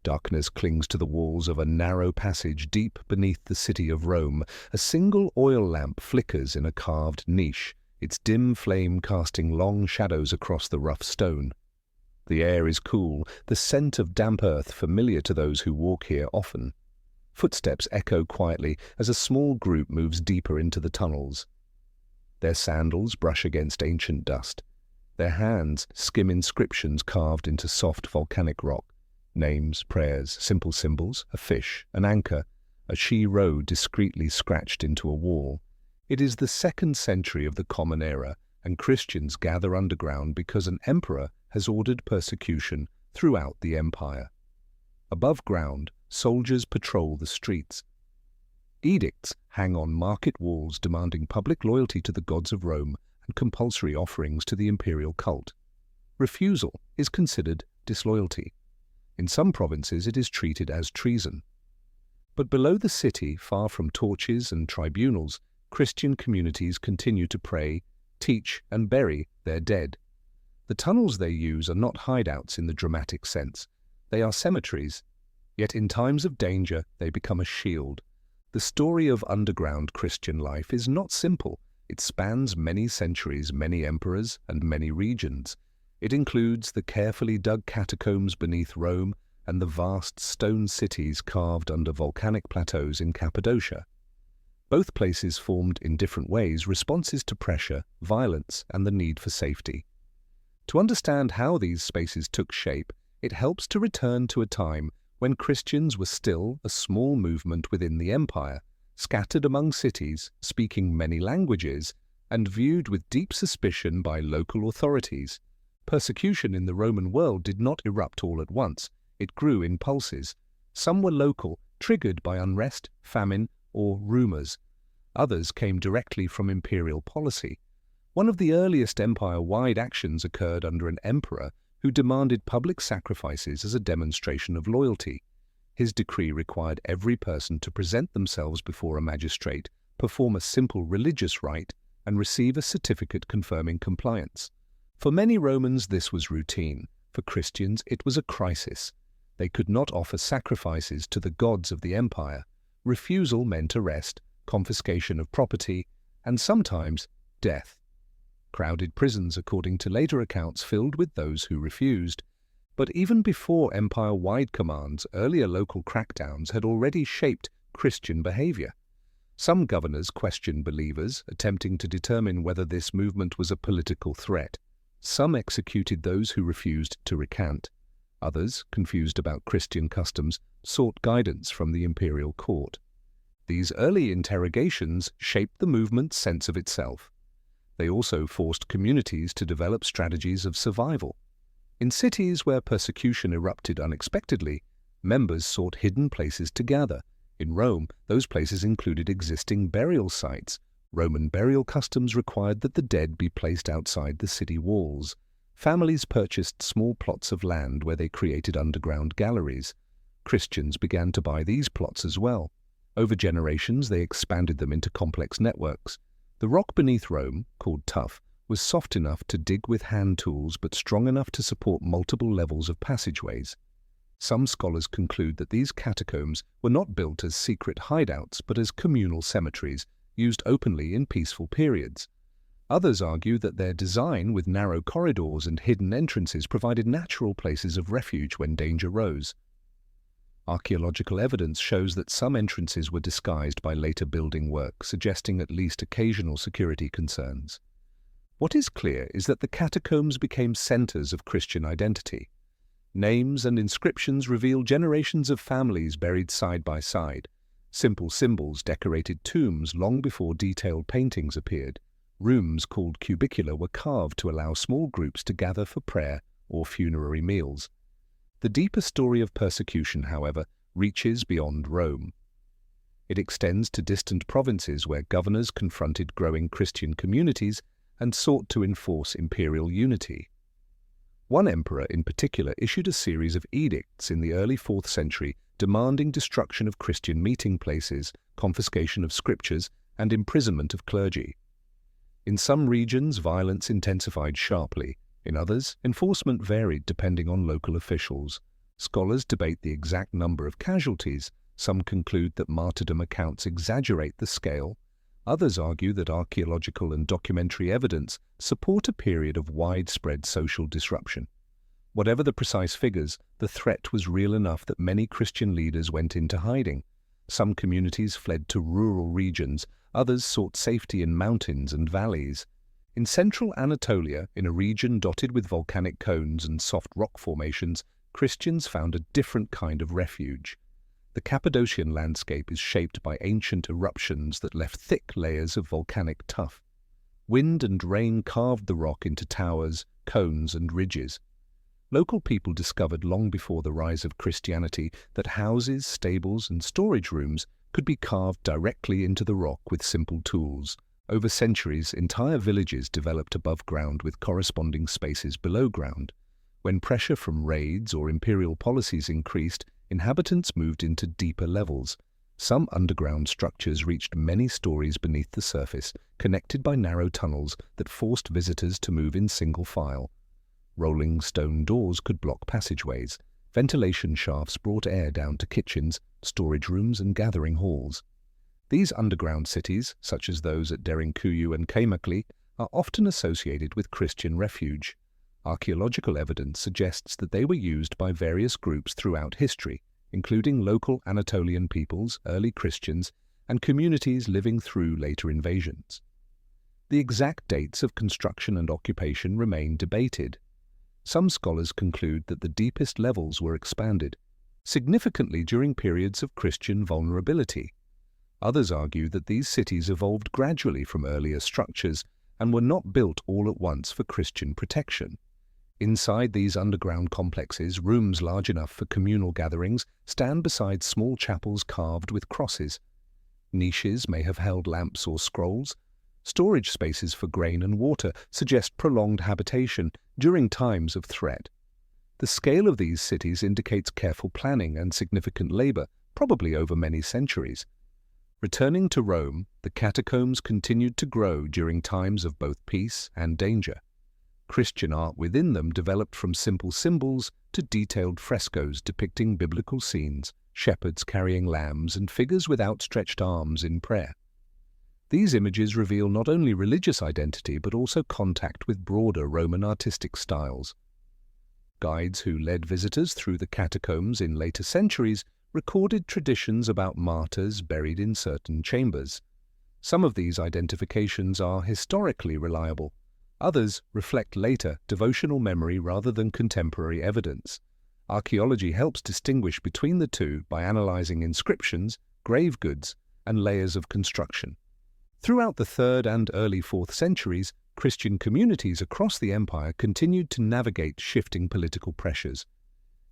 Darkness clings to the walls of a narrow passage deep beneath the city of Rome. A single oil lamp flickers in a carved niche, its dim flame casting long shadows across the rough stone. The air is cool, the scent of damp earth familiar to those who walk here often. Footsteps echo quietly as a small group moves deeper into the tunnels. Their sandals brush against ancient dust. Their hands skim inscriptions carved into soft volcanic rock. Names, prayers, simple symbols, a fish, an anchor, a she roe discreetly scratched into a wall. It is the 2nd century of the Common Era, and Christians gather underground because an emperor has ordered persecution throughout the empire. Above ground, soldiers patrol the streets. Edicts hang on market walls demanding public loyalty to the gods of Rome and compulsory offerings to the imperial cult. Refusal is considered disloyalty. In some provinces it is treated as treason. But below the city, far from torches and tribunals, Christian communities continue to pray, teach, and bury their dead. The tunnels they use are not hideouts in the dramatic sense. They are cemeteries. Yet in times of danger, they become a shield. The story of underground Christian life is not simple. It spans many centuries, many emperors, and many regions. It includes the carefully dug catacombs beneath Rome and the vast stone cities carved under volcanic plateaus in Cappadocia. Both places formed in different ways responses to pressure, violence, and the need for safety. To understand how these spaces took shape, it helps to return to a time when Christians were still a small movement within the empire, scattered among cities, speaking many languages, and viewed with deep suspicion by local authorities. Persecution in the Roman world did not erupt all at once. It grew in pulses. Some were local, triggered by unrest, famine, or rumors. Others came directly from imperial policy. One of the earliest empire-wide actions occurred under an emperor who demanded public sacrifices as a demonstration of loyalty. His decree required every person to present themselves before a magistrate, perform a simple religious rite, and receive a certificate confirming compliance. For many Romans this was routine. For Christians it was a crisis. They could not offer sacrifices to the gods of the empire. Refusal meant arrest, confiscation of property, and sometimes death. Crowded prisons, according to later accounts, filled with those who refused. But even before empire-wide commands, earlier local crackdowns had already shaped Christian behavior. Some governors questioned believers, attempting to determine whether this movement was a political threat. Some executed those who refused to recant. Others, confused about Christian customs, sought guidance from the imperial court. These early interrogations shaped the movement's sense of itself. They also forced communities to develop strategies of survival. In cities where persecution erupted unexpectedly, members sought hidden places to gather. In Rome, those places included existing burial sites. Roman burial customs required that the dead be placed outside the city walls. Families purchased small plots of land where they created underground galleries. Christians began to buy these plots as well. Over generations, they expanded them into complex networks. The rock beneath Rome, called tuff, was soft enough to dig with hand tools but strong enough to support multiple levels of passageways. Some scholars conclude that these catacombs were not built as secret hideouts but as communal cemeteries, used openly in peaceful periods. Others argue that their design with narrow corridors and hidden entrances provided natural places of refuge when danger rose. Archaeological evidence shows that some entrances were disguised by later building work, suggesting at least occasional security concerns. What is clear is that the catacombs became centers of Christian identity. Names and inscriptions reveal generations of families buried side by side. Simple symbols decorated tombs long before detailed paintings appeared. Rooms called cubicula were carved to allow small groups to gather for prayer or funerary meals. The deeper story of persecution, however, reaches beyond Rome. It extends to distant provinces where governors confronted growing Christian communities and sought to enforce imperial unity. One emperor in particular issued a series of edicts in the early 4th century demanding destruction of Christian meeting places, confiscation of scriptures, and imprisonment of clergy. In some regions, violence intensified sharply. In others, enforcement varied depending on local officials. Scholars debate the exact number of casualties. Some conclude that martyrdom accounts exaggerate the scale. Others argue that archaeological and documentary evidence support a period of widespread social disruption. Whatever the precise figures, the threat was real enough that many Christian leaders went into hiding. Some communities fled to rural regions, others sought safety in mountains and valleys. In central Anatolia, in a region dotted with volcanic cones and soft rock formations, Christians found a different kind of refuge. The Cappadocian landscape is shaped by ancient eruptions that left thick layers of volcanic tuff. Wind and rain carved the rock into towers, cones, and ridges. Local people discovered long before the rise of Christianity that houses, stables, and storage rooms could be carved directly into the rock with simple tools. Over centuries, entire villages developed above ground with corresponding spaces below ground. When pressure from raids or imperial policies increased, inhabitants moved into deeper levels. Some underground structures reached many stories beneath the surface, connected by narrow tunnels that forced visitors to move in single file. Rolling stone doors could block passageways. Ventilation shafts brought air down to kitchens, storage rooms, and gathering halls. These underground cities, such as those at Derinkuyu and Kaymakli, are often associated with Christian refuge. Archaeological evidence suggests that they were used by various groups throughout history, including local Anatolian peoples, early Christians, and communities living through later invasions. The exact dates of construction and occupation remain debated. Some scholars conclude that the deepest levels were expanded, significantly during periods of Christian vulnerability. Others argue that these cities evolved gradually from earlier structures and were not built all at once for Christian protection. Inside these underground complexes, rooms large enough for communal gatherings stand beside small chapels carved with crosses. Niches may have held lamps or scrolls. Storage spaces for grain and water suggest prolonged habitation during times of threat. The scale of these cities indicates careful planning and significant labor, probably over many centuries. Returning to Rome, the catacombs continued to grow during times of both peace and danger. Christian art within them developed from simple symbols to detailed frescoes depicting biblical scenes, shepherds carrying lambs, and figures with outstretched arms in prayer. These images reveal not only religious identity but also contact with broader Roman artistic styles. Guides who led visitors through the catacombs in later centuries recorded traditions about martyrs buried in certain chambers. Some of these identifications are historically reliable. Others reflect later devotional memory rather than contemporary evidence. Archaeology helps distinguish between the two by analyzing inscriptions, grave goods, and layers of construction. Throughout the 3rd and early 4th centuries, Christian communities across the empire continued to navigate shifting political pressures.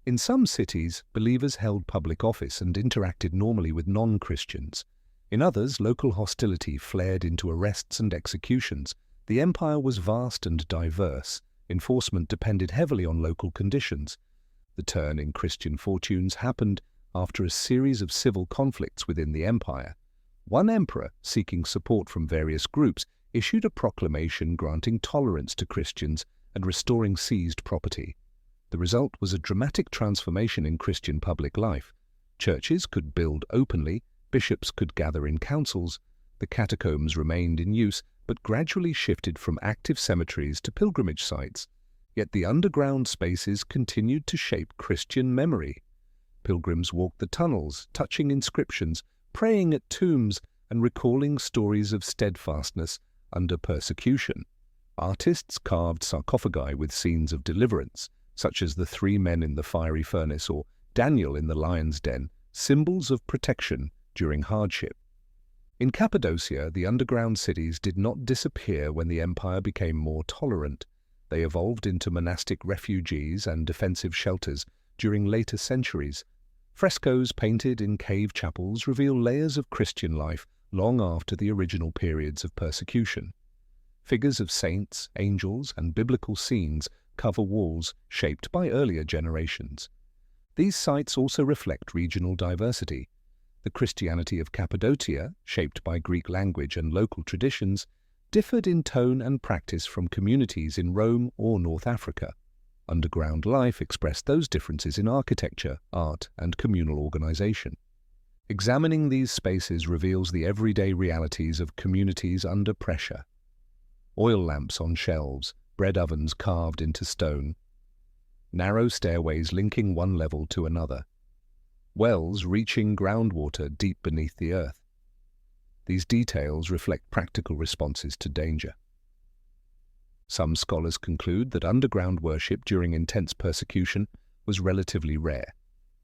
In some cities, believers held public office and interacted normally with non-Christians. In others, local hostility flared into arrests and executions. The empire was vast and diverse. Enforcement depended heavily on local conditions. The turn in Christian fortunes happened after a series of civil conflicts within the empire. One emperor, seeking support from various groups, issued a proclamation granting tolerance to Christians and restoring seized property. The result was a dramatic transformation in Christian public life. Churches could build openly, bishops could gather in councils, the catacombs remained in use but gradually shifted from active cemeteries to pilgrimage sites. Yet the underground spaces continued to shape Christian memory. Pilgrims walked the tunnels, touching inscriptions, praying at tombs, and recalling stories of steadfastness under persecution. Artists carved sarcophagi with scenes of deliverance, such as the 3 men in the fiery furnace or Daniel in the lion's den, symbols of protection during hardship. In Cappadocia, the underground cities did not disappear when the empire became more tolerant. They evolved into monastic refuges and defensive shelters during later centuries. Frescoes painted in cave chapels reveal layers of Christian life long after the original periods of persecution. Figures of saints, angels, and biblical scenes cover walls shaped by earlier generations. These sites also reflect regional diversity. The Christianity of Cappadocia, shaped by Greek language and local traditions, differed in tone and practice from communities in Rome or North Africa. Underground life expressed those differences in architecture, art, and communal organization. Examining these spaces reveals the everyday realities of communities under pressure. Oil lamps on shelves, bread ovens carved into stone, narrow stairways linking one level to another, wells reaching groundwater deep beneath the earth. These details reflect practical responses to danger. Some scholars conclude that underground worship during intense persecution was relatively rare,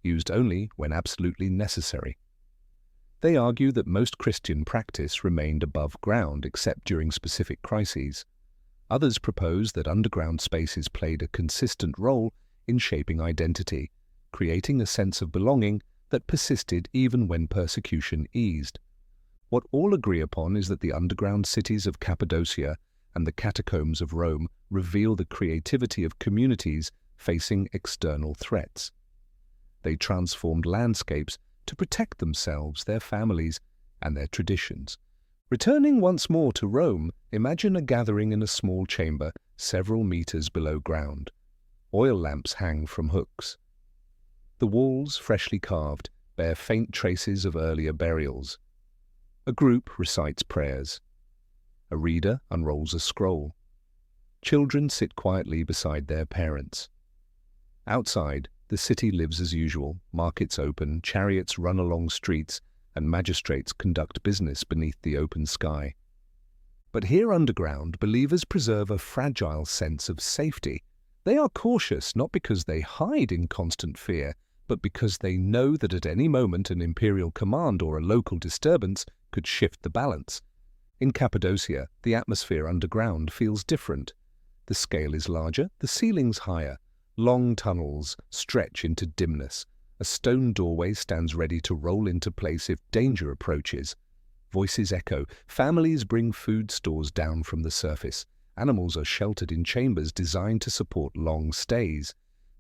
used only when absolutely necessary. They argue that most Christian practice remained above ground except during specific crises. Others propose that underground spaces played a consistent role in shaping identity, creating a sense of belonging that persisted even when persecution eased. What all agree upon is that the underground cities of Cappadocia and the catacombs of Rome reveal the creativity of communities facing external threats. They transformed landscapes to protect themselves, their families, and their traditions. Returning once more to Rome, imagine a gathering in a small chamber several meters below ground. Oil lamps hang from hooks. The walls, freshly carved, bear faint traces of earlier burials. A group recites prayers. A reader unrolls a scroll. Children sit quietly beside their parents. Outside, the city lives as usual, markets open, chariots run along streets, and magistrates conduct business beneath the open sky. But here underground, believers preserve a fragile sense of safety. They are cautious not because they hide in constant fear, but because they know that at any moment an imperial command or a local disturbance could shift the balance. In Cappadocia, the atmosphere underground feels different. The scale is larger, the ceilings higher. Long tunnels stretch into dimness. A stone doorway stands ready to roll into place if danger approaches. Voices echo. Families bring food stores down from the surface. Animals are sheltered in chambers designed to support long stays.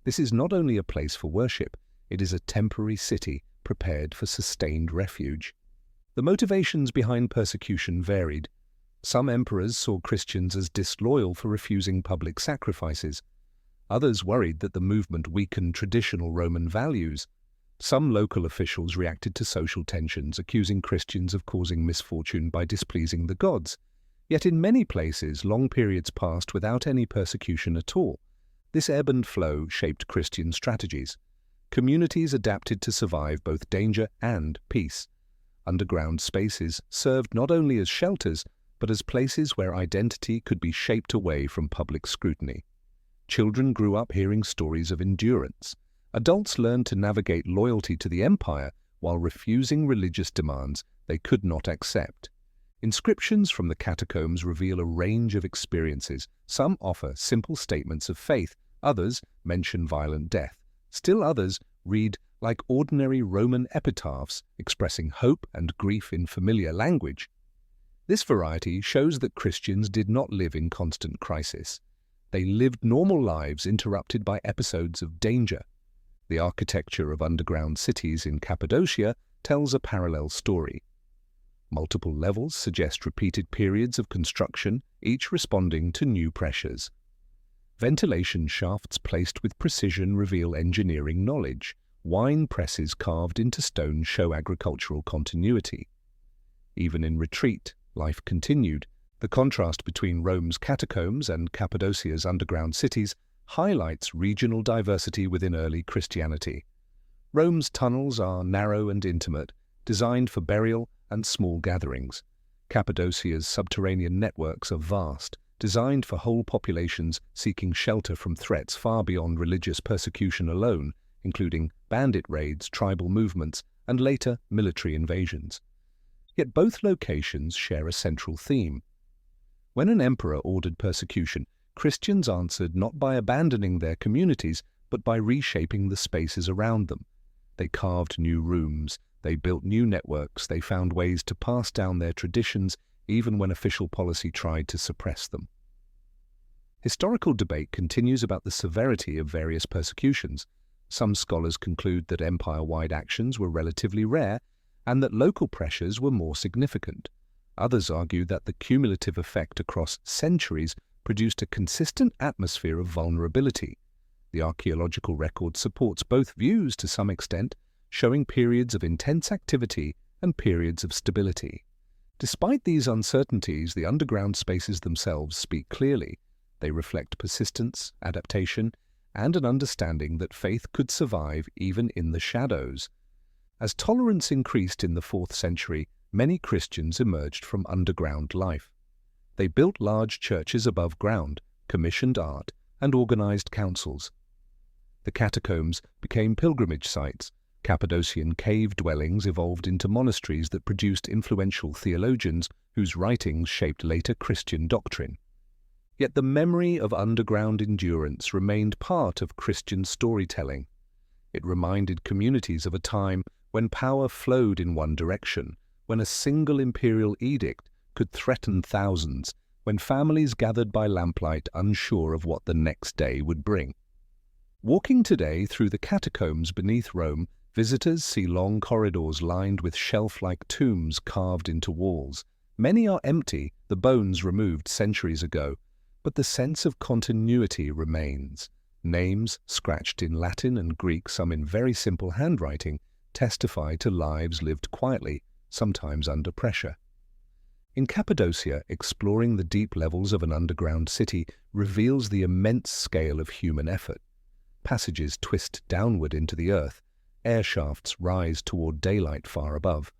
This is not only a place for worship, it is a temporary city prepared for sustained refuge. The motivations behind persecution varied. Some emperors saw Christians as disloyal for refusing public sacrifices. Others worried that the movement weakened traditional Roman values. Some local officials reacted to social tensions, accusing Christians of causing misfortune by displeasing the gods. Yet in many places, long periods passed without any persecution at all. This ebb and flow shaped Christian strategies. Communities adapted to survive both danger and peace. Underground spaces served not only as shelters, but as places where identity could be shaped away from public scrutiny. Children grew up hearing stories of endurance. Adults learned to navigate loyalty to the empire while refusing religious demands they could not accept. Inscriptions from the catacombs reveal a range of experiences. Some offer simple statements of faith, others mention violent death. Still others read like ordinary Roman epitaphs expressing hope and grief in familiar language. This variety shows that Christians did not live in constant crisis. They lived normal lives interrupted by episodes of danger. The architecture of underground cities in Cappadocia tells a parallel story. Multiple levels suggest repeated periods of construction, each responding to new pressures. Ventilation shafts placed with precision reveal engineering knowledge. Wine presses carved into stone show agricultural continuity. Even in retreat, life continued. The contrast between Rome's catacombs and Cappadocia's underground cities highlights regional diversity within early Christianity. Rome's tunnels are narrow and intimate, designed for burial and small gatherings. Cappadocia's subterranean networks are vast, designed for whole populations seeking shelter from threats far beyond religious persecution alone, including bandit raids, tribal movements, and later military invasions. Yet both locations share a central theme. When an emperor ordered persecution, Christians answered not by abandoning their communities, but by reshaping the spaces around them. They carved new rooms, they built new networks, they found ways to pass down their traditions even when official policy tried to suppress them. Historical debate continues about the severity of various persecutions. Some scholars conclude that empire-wide actions were relatively rare and that local pressures were more significant. Others argue that the cumulative effect across centuries produced a consistent atmosphere of vulnerability. The archaeological record supports both views to some extent, showing periods of intense activity and periods of stability. Despite these uncertainties, the underground spaces themselves speak clearly. They reflect persistence, adaptation, and an understanding that faith could survive even in the shadows. As tolerance increased in the 4th century, many Christians emerged from underground life. They built large churches above ground, commissioned art, and organized councils. The catacombs became pilgrimage sites. Cappadocian cave dwellings evolved into monasteries that produced influential theologians whose writings shaped later Christian doctrine. Yet the memory of underground endurance remained part of Christian storytelling. It reminded communities of a time when power flowed in one direction, when a single imperial edict could threaten thousands, when families gathered by lamplight unsure of what the next day would bring. Walking today through the catacombs beneath Rome, visitors see long corridors lined with shelf-like tombs carved into walls. Many are empty, the bones removed centuries ago, but the sense of continuity remains. Names, scratched in Latin and Greek, some in very simple handwriting, testify to lives lived quietly, sometimes under pressure. In Cappadocia, exploring the deep levels of an underground city reveals the immense scale of human effort. Passages twist downward into the earth, air shafts rise toward daylight far above,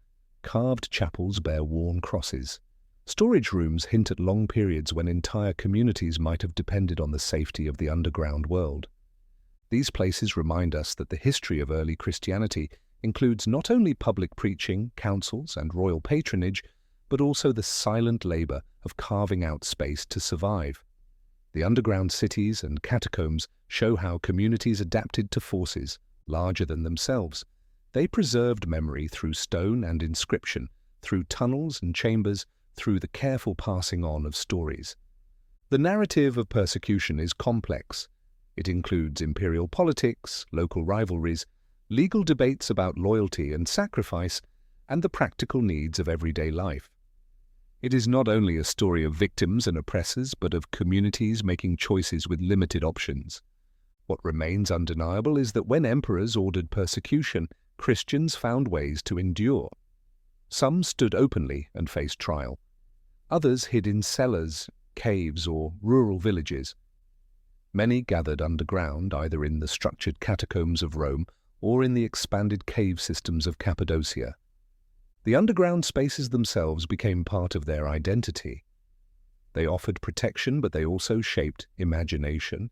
carved chapels bear worn crosses. Storage rooms hint at long periods when entire communities might have depended on the safety of the underground world. These places remind us that the history of early Christianity includes not only public preaching, councils, and royal patronage, but also the silent labor of carving out space to survive. The underground cities and catacombs show how communities adapted to forces larger than themselves. They preserved memory through stone and inscription, through tunnels and chambers, through the careful passing on of stories. The narrative of persecution is complex. It includes imperial politics, local rivalries, legal debates about loyalty and sacrifice, and the practical needs of everyday life. It is not only a story of victims and oppressors, but of communities making choices with limited options. What remains undeniable is that when emperors ordered persecution, Christians found ways to endure. Some stood openly and faced trial. Others hid in cellars, caves, or rural villages. Many gathered underground, either in the structured catacombs of Rome or in the expanded cave systems of Cappadocia. The underground spaces themselves became part of their identity. They offered protection, but they also shaped imagination.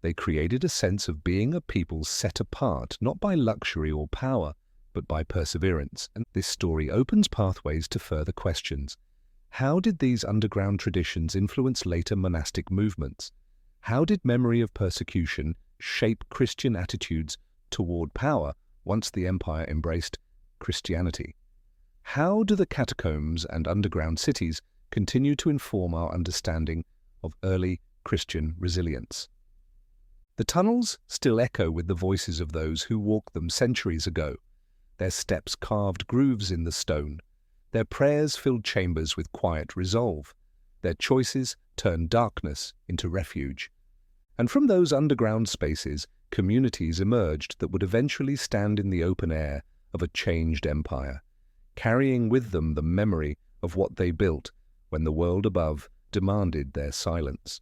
They created a sense of being a people set apart, not by luxury or power, but by perseverance. And this story opens pathways to further questions. How did these underground traditions influence later monastic movements? How did memory of persecution shape Christian attitudes toward power once the empire embraced Christianity? How do the catacombs and underground cities continue to inform our understanding of early Christian resilience? The tunnels still echo with the voices of those who walked them centuries ago. Their steps carved grooves in the stone. Their prayers filled chambers with quiet resolve. Their choices turned darkness into refuge. And from those underground spaces, communities emerged that would eventually stand in the open air of a changed empire, carrying with them the memory of what they built when the world above demanded their silence.